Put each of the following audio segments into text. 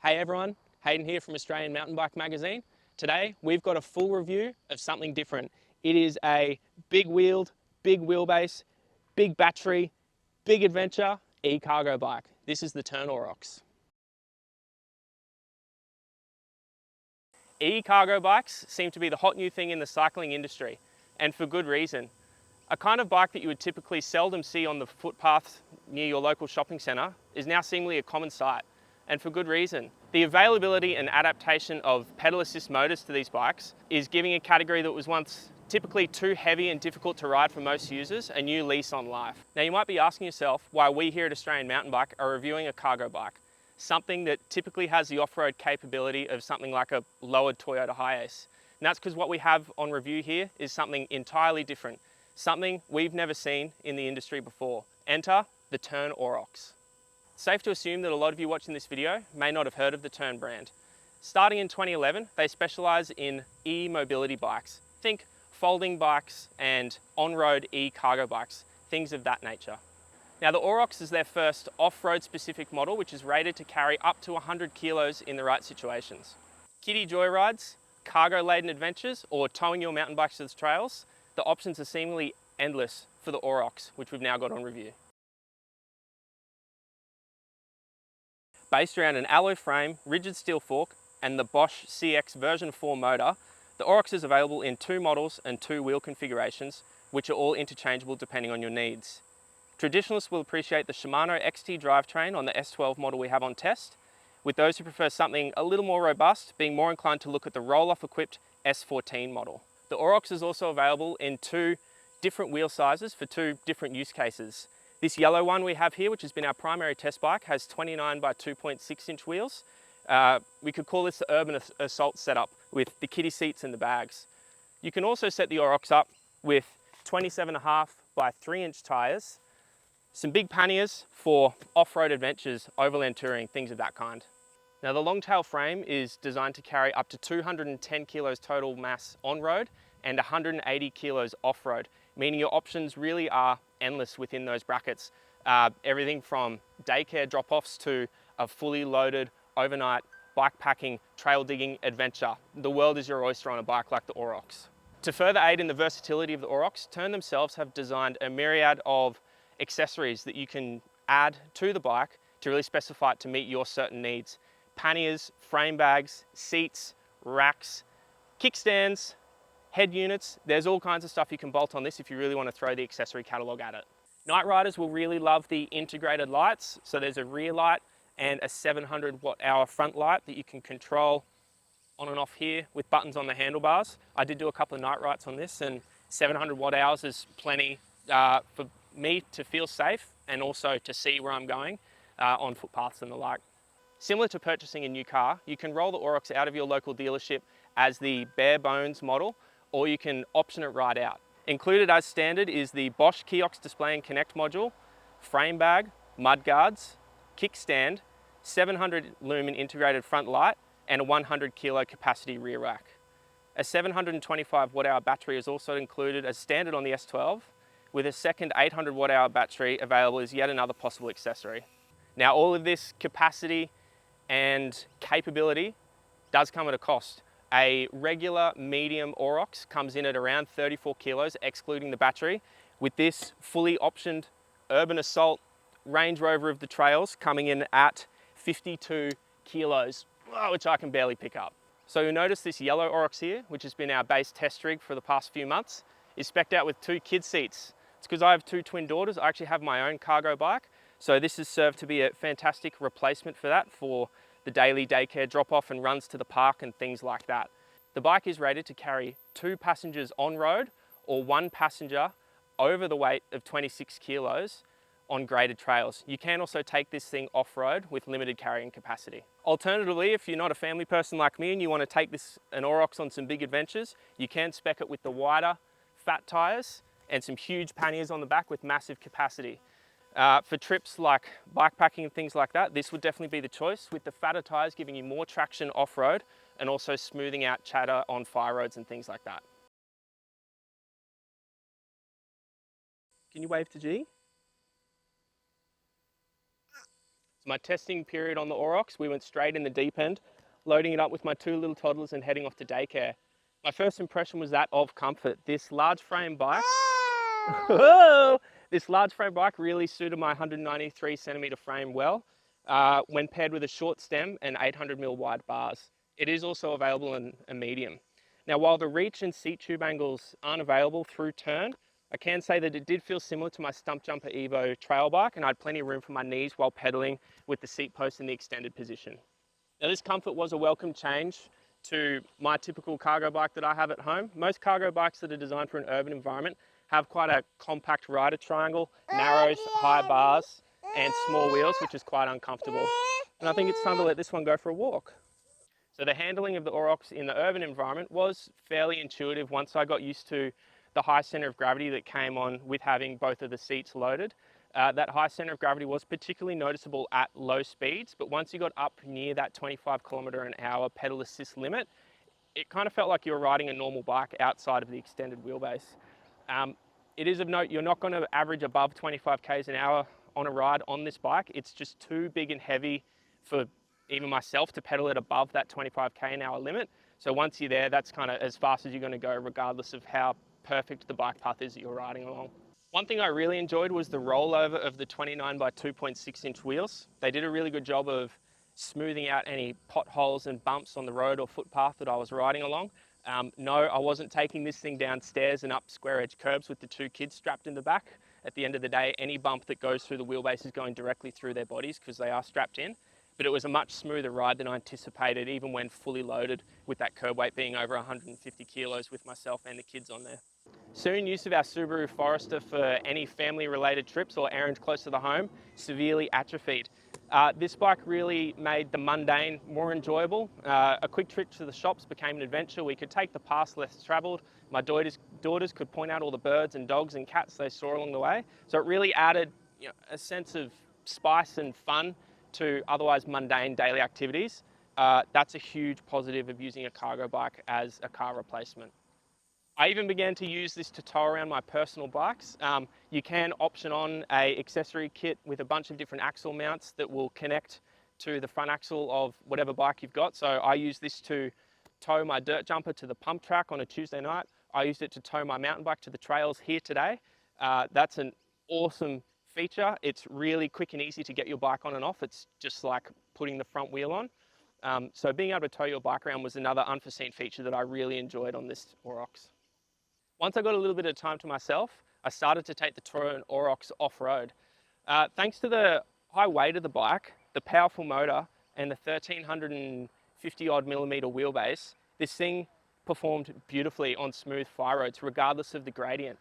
Hey everyone, Hayden here from Australian Mountain Bike Magazine. Today we've got a full review of something different. It is a big wheeled, big wheelbase, big battery, big adventure e-cargo bike. This is the Tern Orox. E-cargo bikes seem to be the hot new thing in the cycling industry, and for good reason. A kind of bike that you would typically seldom see on the footpaths near your local shopping centre is now seemingly a common sight, and for good reason. The availability and adaptation of pedal assist motors to these bikes is giving a category that was once typically too heavy and difficult to ride for most users a new lease on life. Now you might be asking yourself why we here at Australian Mountain Bike are reviewing a cargo bike, something that typically has the off-road capability of something like a lowered Toyota Hiace. And that's because what we have on review here is something entirely different, something we've never seen in the industry before. Enter the Tern Orox. Safe to assume that a lot of you watching this video may not have heard of the Tern brand. Starting in 2011, they specialise in e-mobility bikes. Think folding bikes and on-road e-cargo bikes, things of that nature. Now the Orox is their first off-road specific model, which is rated to carry up to 100 kilos in the right situations. Kiddie joyrides, cargo-laden adventures, or towing your mountain bikes to the trails, the options are seemingly endless for the Orox, which we've now got on review. Based around an alloy frame, rigid steel fork, and the Bosch CX version 4 motor, the Orox is available in 2 models and 2 wheel configurations, which are all interchangeable depending on your needs. Traditionalists will appreciate the Shimano XT drivetrain on the S12 model we have on test, with those who prefer something a little more robust being more inclined to look at the roll-off equipped S14 model. The Orox is also available in 2 different wheel sizes for 2 different use cases. This yellow one we have here, which has been our primary test bike, has 29 by 2.6 inch wheels. We could call this the urban assault setup with the kiddie seats and the bags. You can also set the Orox up with 27.5 by 3 inch tyres, some big panniers for off-road adventures, overland touring, things of that kind. Now the long-tail frame is designed to carry up to 210 kilos total mass on-road and 180 kilos off-road, meaning your options really are endless within those brackets. Everything from daycare drop-offs to a fully loaded overnight bikepacking, trail digging adventure. The world is your oyster on a bike like the Orox. To further aid in the versatility of the Orox, Tern themselves have designed a myriad of accessories that you can add to the bike to really specify it to meet your certain needs. Panniers, frame bags, seats, racks, kickstands, head units. There's all kinds of stuff you can bolt on this if you really want to throw the accessory catalogue at it. Night riders will really love the integrated lights. So there's a rear light and a 700 watt hour front light that you can control on and off here with buttons on the handlebars. I did do a couple of night rides on this, and 700 watt hours is plenty for me to feel safe and also to see where I'm going on footpaths and the like. Similar to purchasing a new car, you can roll the Orox out of your local dealership as the bare bones model, or you can option it right out. Included as standard is the Bosch Kiosk Display and Connect module, frame bag, mud guards, kickstand, 700 lumen integrated front light, and a 100 kilo capacity rear rack. A 725 watt hour battery is also included as standard on the S12, with a second 800 watt hour battery available as yet another possible accessory. Now all of this capacity and capability does come at a cost. A regular medium Orox comes in at around 34 kilos, excluding the battery, with this fully optioned urban assault Range Rover of the trails coming in at 52 kilos, which I can barely pick up. So you'll notice this yellow Orox here, which has been our base test rig for the past few months, is spec'd out with 2 kid seats. It's because I have 2 twin daughters. I actually have my own cargo bike, so this has served to be a fantastic replacement for that, for the daily daycare drop-off and runs to the park and things like that. The bike is rated to carry 2 passengers on road or 1 passenger over the weight of 26 kilos on graded trails. You can also take this thing off-road with limited carrying capacity. Alternatively, if you're not a family person like me and you want to take an Orox on some big adventures, you can spec it with the wider fat tyres and some huge panniers on the back with massive capacity. For trips like bikepacking and things like that, this would definitely be the choice, with the fatter tyres giving you more traction off-road and also smoothing out chatter on fire roads and things like that. Can you wave to G? For my testing period on the Orox, we went straight in the deep end, loading it up with my 2 little toddlers and heading off to daycare. My first impression was that of comfort. This large frame bike, this large frame bike really suited my 193 centimetre frame well when paired with a short stem and 800mm wide bars. It is also available in a medium. Now, while the reach and seat tube angles aren't available through Tern, I can say that it did feel similar to my Stump Jumper Evo trail bike, and I had plenty of room for my knees while pedaling with the seat post in the extended position. Now, this comfort was a welcome change to my typical cargo bike that I have at home. Most cargo bikes that are designed for an urban environment have quite a compact rider triangle, narrows, high bars, and small wheels, which is quite uncomfortable. And I think it's time to let this one go for a walk. So the handling of the Orox in the urban environment was fairly intuitive once I got used to the high center of gravity that came on with having both of the seats loaded. That high center of gravity was particularly noticeable at low speeds, but once you got up near that 25km/h pedal assist limit, it kind of felt like you were riding a normal bike outside of the extended wheelbase. It is of note, you're not going to average above 25 k's an hour on a ride on this bike. It's just too big and heavy for even myself to pedal it above that 25 k an hour limit. So once you're there, that's kind of as fast as you're going to go, regardless of how perfect the bike path is that you're riding along. One thing I really enjoyed was the rollover of the 29 by 2.6 inch wheels. They did a really good job of smoothing out any potholes and bumps on the road or footpath that I was riding along. No, I wasn't taking this thing downstairs and up square edge curbs with the 2 kids strapped in the back. At the end of the day, any bump that goes through the wheelbase is going directly through their bodies because they are strapped in. But it was a much smoother ride than I anticipated, even when fully loaded, with that curb weight being over 150 kilos with myself and the kids on there. Soon, use of our Subaru Forester for any family-related trips or errands close to the home severely atrophied. This bike really made the mundane more enjoyable. A quick trip to the shops became an adventure. We could take the path less travelled. My daughters could point out all the birds and dogs and cats they saw along the way. So it really added, a sense of spice and fun to otherwise mundane daily activities. That's a huge positive of using a cargo bike as a car replacement. I even began to use this to tow around my personal bikes. You can option on an accessory kit with a bunch of different axle mounts that will connect to the front axle of whatever bike you've got. So I use this to tow my dirt jumper to the pump track on a Tuesday night. I used it to tow my mountain bike to the trails here today. That's an awesome feature. It's really quick and easy to get your bike on and off. It's just like putting the front wheel on. So being able to tow your bike around was another unforeseen feature that I really enjoyed on this Orox. Once I got a little bit of time to myself, I started to take the Tern Orox off-road. Thanks to the high weight of the bike, the powerful motor, and the 1350 odd millimeter wheelbase, this thing performed beautifully on smooth fire roads, regardless of the gradient.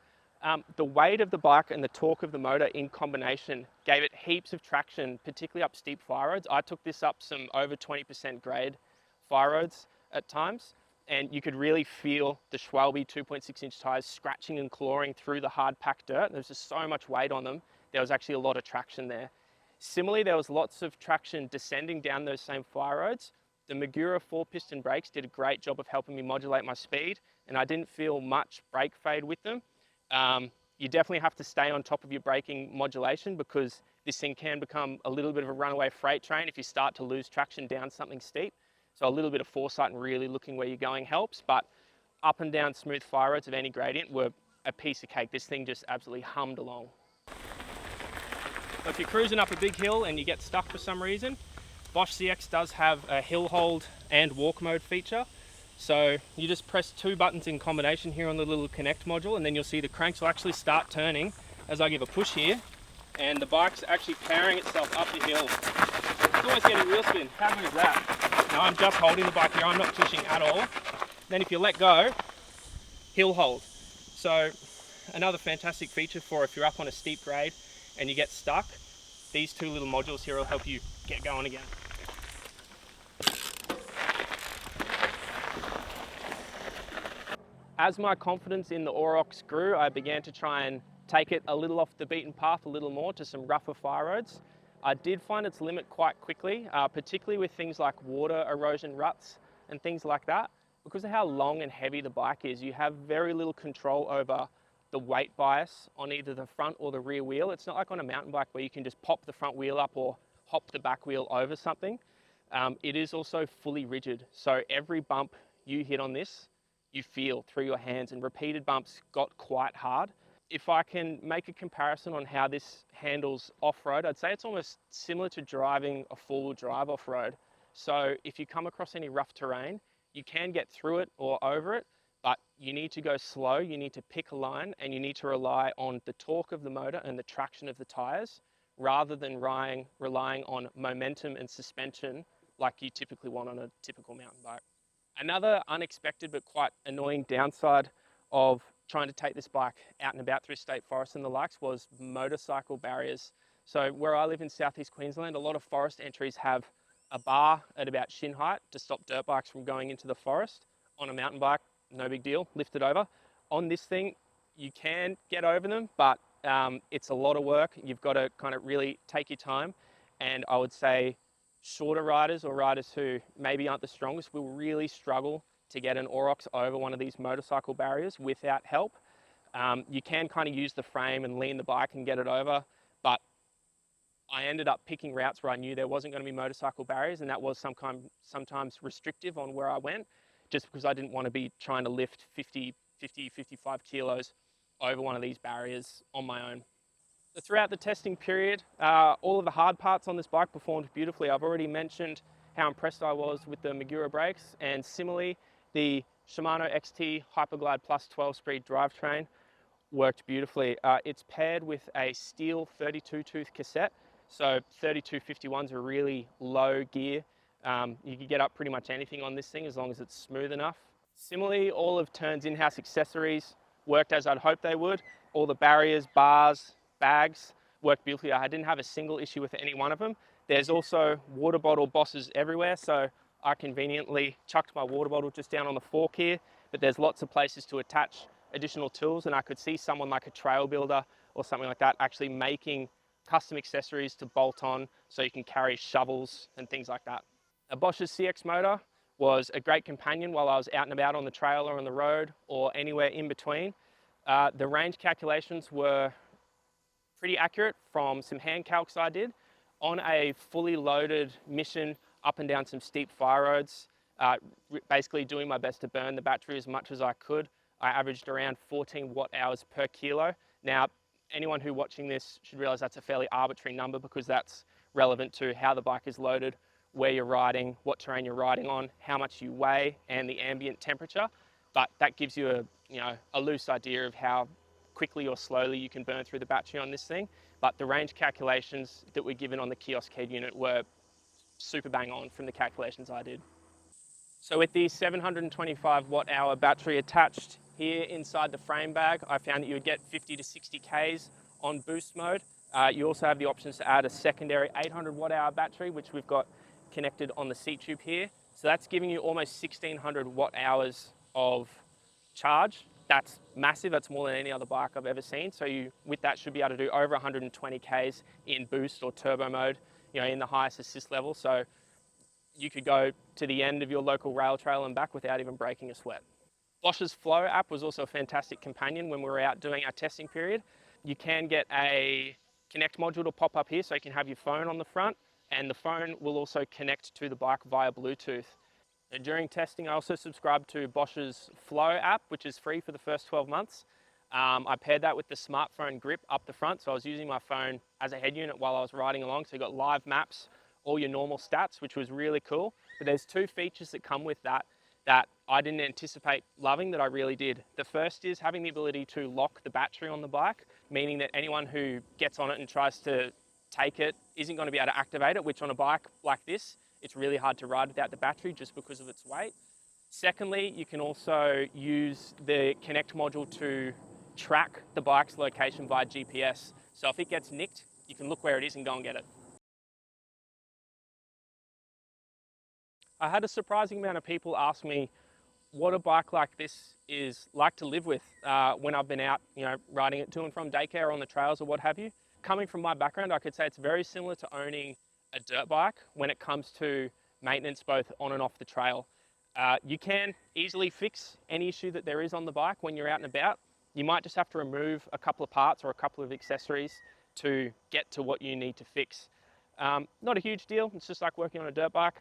The weight of the bike and the torque of the motor in combination gave it heaps of traction, particularly up steep fire roads. I took this up some over 20% grade fire roads at times, and you could really feel the Schwalbe 2.6 inch tyres scratching and clawing through the hard packed dirt. There's just so much weight on them. There was actually a lot of traction there. Similarly, there was lots of traction descending down those same fire roads. The Magura 4-piston brakes did a great job of helping me modulate my speed, and I didn't feel much brake fade with them. You definitely have to stay on top of your braking modulation because this thing can become a little bit of a runaway freight train if you start to lose traction down something steep. So a little bit of foresight and really looking where you're going helps, but up and down smooth fire roads of any gradient were a piece of cake. This thing just absolutely hummed along. So if you're cruising up a big hill and you get stuck for some reason, Bosch CX does have a hill hold and walk mode feature. So you just press 2 buttons in combination here on the little connect module, and then you'll see the cranks will actually start turning as I give a push here, and the bike's actually powering itself up the hill. It's almost getting wheel spin. How good is that? Now I'm just holding the bike here, I'm not pushing at all. Then if you let go, hill hold. So another fantastic feature for if you're up on a steep grade and you get stuck, these 2 little modules here will help you get going again. As my confidence in the Orox grew, I began to try and take it a little off the beaten path a little more to some rougher fire roads. I did find its limit quite quickly, particularly with things like water erosion ruts and things like that. Because of how long and heavy the bike is, you have very little control over the weight bias on either the front or the rear wheel. It's not like on a mountain bike where you can just pop the front wheel up or hop the back wheel over something. It is also fully rigid. So every bump you hit on this, you feel through your hands, and repeated bumps got quite hard. If I can make a comparison on how this handles off-road, I'd say it's almost similar to driving a four-wheel drive off-road. So if you come across any rough terrain, you can get through it or over it, but you need to go slow, you need to pick a line, and you need to rely on the torque of the motor and the traction of the tires, rather than relying on momentum and suspension like you typically want on a typical mountain bike. Another unexpected but quite annoying downside of trying to take this bike out and about through state forests and the likes was motorcycle barriers. So where I live in southeast Queensland, a lot of forest entries have a bar at about shin height to stop dirt bikes from going into the forest. On a mountain bike, no big deal, lift it over. On this thing, you can get over them, but it's a lot of work. You've got to kind of really take your time. And I would say shorter riders or riders who maybe aren't the strongest will really struggle to get an Orox over one of these motorcycle barriers without help. You can kind of use the frame and lean the bike and get it over, but I ended up picking routes where I knew there wasn't going to be motorcycle barriers, and that was sometimes restrictive on where I went, just because I didn't want to be trying to lift 55 kilos over one of these barriers on my own. So throughout the testing period, all of the hard parts on this bike performed beautifully. I've already mentioned how impressed I was with the Magura brakes, and similarly, the Shimano XT Hyperglide Plus 12-speed drivetrain worked beautifully. It's paired with a steel 32-tooth cassette, so 3251s are really low gear. You can get up pretty much anything on this thing as long as it's smooth enough. Similarly, all of Tern's in-house accessories worked as I'd hoped they would. All the barriers, bars, bags worked beautifully. I didn't have a single issue with any one of them. There's also water bottle bosses everywhere, so I conveniently chucked my water bottle just down on the fork here, but there's lots of places to attach additional tools, and I could see someone like a trail builder or something like that actually making custom accessories to bolt on so you can carry shovels and things like that. A Bosch's CX motor was a great companion while I was out and about on the trail or on the road or anywhere in between. The range calculations were pretty accurate from some hand calcs I did. On a fully loaded mission up and down some steep fire roads, basically doing my best to burn the battery as much as I could, I averaged around 14 watt hours per kilo. Now, anyone who watching this should realize that's a fairly arbitrary number, because that's relevant to how the bike is loaded, where you're riding, what terrain you're riding on, how much you weigh, and the ambient temperature. But that gives you a loose idea of how quickly or slowly you can burn through the battery on this thing. But the range calculations that were given on the kiosk head unit were super bang on from the calculations I did. So with the 725 watt hour battery attached here inside the frame bag, I found that you would get 50 to 60 Ks on boost mode. You also have the options to add a secondary 800 watt hour battery, which we've got connected on the seat tube here. So that's giving you almost 1600 watt hours of charge. That's massive. That's more than any other bike I've ever seen. So you, with that, should be able to do over 120 Ks in boost or turbo mode, in the highest assist level. So you could go to the end of your local rail trail and back without even breaking a sweat. Bosch's Flow app was also a fantastic companion when we were out doing our testing period. You can get a Connect module to pop up here, so you can have your phone on the front, and the phone will also connect to the bike via Bluetooth. And during testing, I also subscribed to Bosch's Flow app, which is free for the first 12 months. I paired that with the smartphone grip up the front, so I was using my phone as a head unit while I was riding along. So you got live maps, all your normal stats, which was really cool. But there's two features that come with that I didn't anticipate loving that I really did. The first is having the ability to lock the battery on the bike, meaning that anyone who gets on it and tries to take it isn't going to be able to activate it, which on a bike like this, it's really hard to ride without the battery just because of its weight. Secondly, you can also use the Connect module to track the bike's location via GPS. So if it gets nicked, you can look where it is and go and get it. I had a surprising amount of people ask me what a bike like this is like to live with when I've been out, riding it to and from daycare or on the trails or what have you. Coming from my background, I could say it's very similar to owning a dirt bike when it comes to maintenance both on and off the trail. You can easily fix any issue that there is on the bike when you're out and about. You might just have to remove a couple of parts or a couple of accessories to get to what you need to fix. Not a huge deal, it's just like working on a dirt bike.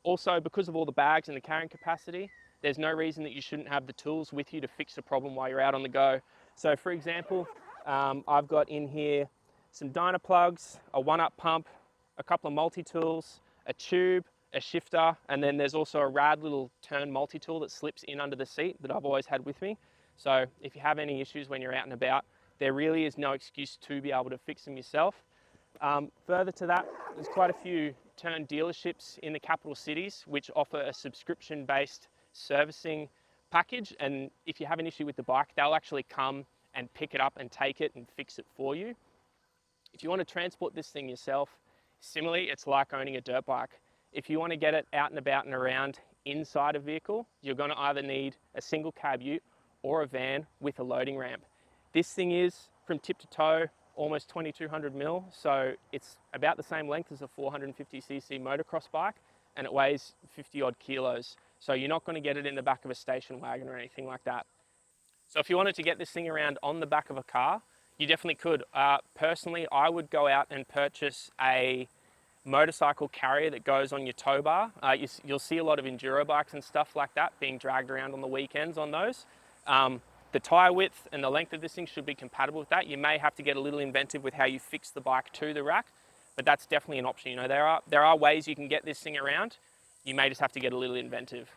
Also, because of all the bags and the carrying capacity, there's no reason that you shouldn't have the tools with you to fix the problem while you're out on the go. So for example, I've got in here some dyno plugs, a 1-up pump, a couple of multi-tools, a tube, a shifter, and then there's also a rad little Tern multi-tool that slips in under the seat that I've always had with me. So if you have any issues when you're out and about, there really is no excuse to be able to fix them yourself. Further to that, there's quite a few Tern dealerships in the capital cities which offer a subscription-based servicing package, and if you have an issue with the bike, they'll actually come and pick it up and take it and fix it for you. If you want to transport this thing yourself, similarly, it's like owning a dirt bike. If you want to get it out and about and around inside a vehicle, you're going to either need a single cab ute or a van with a loading ramp. This thing is, from tip to toe, almost 2200 mil, so it's about the same length as a 450cc motocross bike, and it weighs 50 odd kilos. So you're not going to get it in the back of a station wagon or anything like that. So if you wanted to get this thing around on the back of a car, you definitely could. Personally, I would go out and purchase a motorcycle carrier that goes on your tow bar. You'll see a lot of enduro bikes and stuff like that being dragged around on the weekends on those. The tyre width and the length of this thing should be compatible with that. You may have to get a little inventive with how you fix the bike to the rack, but that's definitely an option. You know, there are ways you can get this thing around. You may just have to get a little inventive.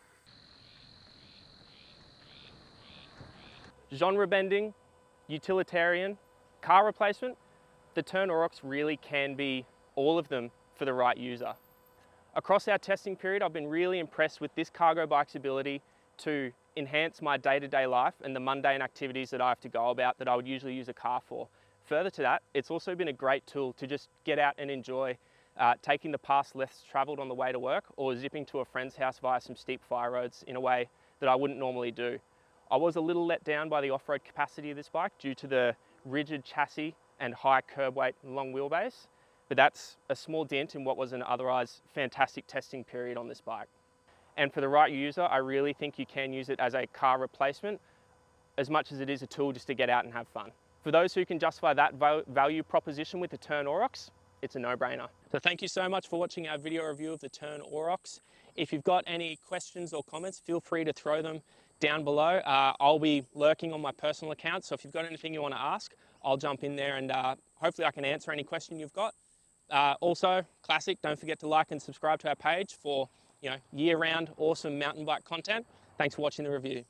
Genre bending, utilitarian, car replacement, the Tern Orox really can be all of them for the right user. Across our testing period, I've been really impressed with this cargo bike's ability to enhance my day-to-day life and the mundane activities that I have to go about that I would usually use a car for. Further to that, it's also been a great tool to just get out and enjoy taking the paths less traveled on the way to work, or zipping to a friend's house via some steep fire roads in a way that I wouldn't normally do. I was a little let down by the off-road capacity of this bike due to the rigid chassis and high curb weight and long wheelbase, but that's a small dent in what was an otherwise fantastic testing period on this bike. And for the right user, I really think you can use it as a car replacement as much as it is a tool just to get out and have fun. For those who can justify that value proposition with the Tern Orox, it's a no-brainer. So thank you so much for watching our video review of the Tern Orox. If you've got any questions or comments, feel free to throw them down below. I'll be lurking on my personal account, so if you've got anything you want to ask, I'll jump in there and hopefully I can answer any question you've got. Also, classic, don't forget to like and subscribe to our page for year-round awesome mountain bike content. Thanks for watching the review.